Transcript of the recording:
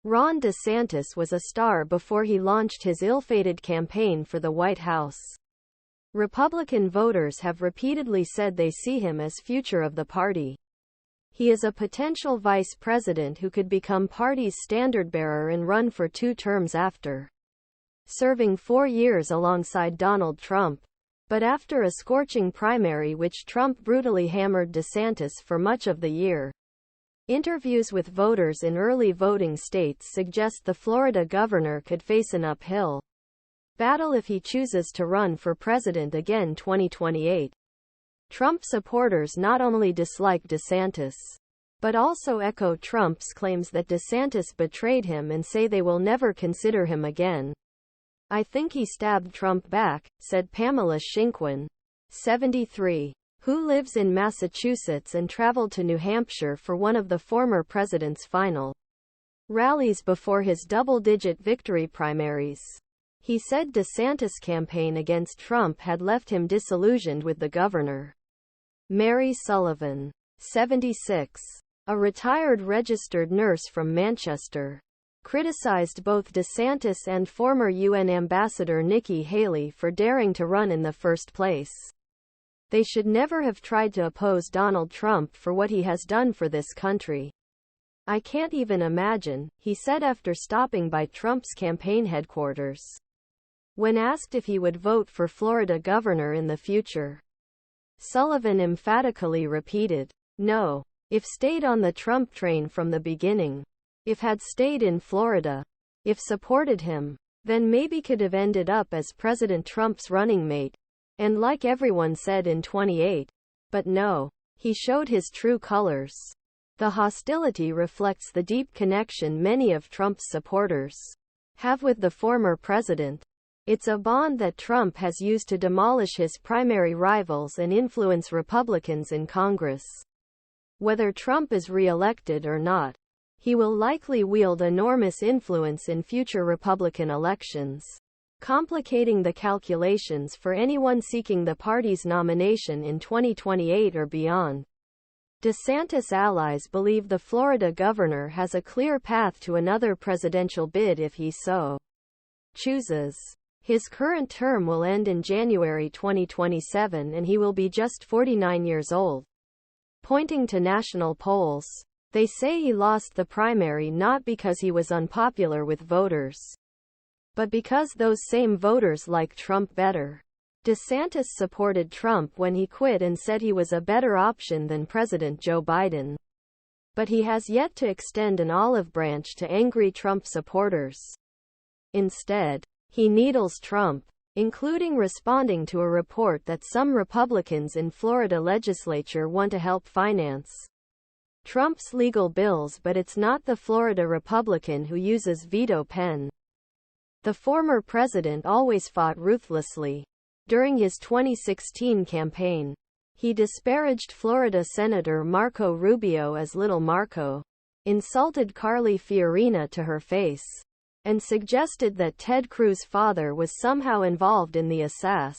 Ron DeSantis was a star before he launched his ill-fated campaign for the White House. Republican voters have repeatedly said they see him as future of the party. He is a potential vice president who could become party's standard-bearer and run for 2 terms after serving 4 years alongside Donald Trump. But after a scorching primary which Trump brutally hammered DeSantis for much of the year, interviews with voters in early voting states suggest the Florida governor could face an uphill battle if he chooses to run for president again 2028. Trump supporters not only dislike DeSantis, but also echo Trump's claims that DeSantis betrayed him and say they will never consider him again. "I think he stabbed Trump back," said Pamela Shinkwin, 73, who lives in Massachusetts and traveled to New Hampshire for one of the former president's final rallies before his double-digit victory primaries. He said DeSantis' campaign against Trump had left him disillusioned with the governor. Mary Sullivan, 76, a retired registered nurse from Manchester, criticized both DeSantis and former UN Ambassador Nikki Haley for daring to run in the first place. "They should never have tried to oppose Donald Trump for what he has done for this country. I can't even imagine," he said after stopping by Trump's campaign headquarters. When asked if he would vote for Florida governor in the future, Sullivan emphatically repeated, "No. If stayed on the Trump train from the beginning. If had stayed in Florida. If supported him. Then maybe could have ended up as President Trump's running mate. And like everyone said in 28. But no. He showed his true colors." The hostility reflects the deep connection many of Trump's supporters have with the former president. It's a bond that Trump has used to demolish his primary rivals and influence Republicans in Congress. Whether Trump is re-elected or not, he will likely wield enormous influence in future Republican elections, complicating the calculations for anyone seeking the party's nomination in 2028 or beyond. DeSantis allies believe the Florida governor has a clear path to another presidential bid if he so chooses. His current term will end in January 2027 and he will be just 49 years old. Pointing to national polls, they say he lost the primary not because he was unpopular with voters, but because those same voters like Trump better. DeSantis supported Trump when he quit and said he was a better option than President Joe Biden. But he has yet to extend an olive branch to angry Trump supporters. Instead, he needles Trump, including responding to a report that some Republicans in Florida legislature want to help finance Trump's legal bills, but it's not the Florida Republican who uses veto pen. The former president always fought ruthlessly. During his 2016 campaign, he disparaged Florida Senator Marco Rubio as Little Marco, insulted Carly Fiorina to her face, and suggested that Ted Cruz's father was somehow involved in the assass.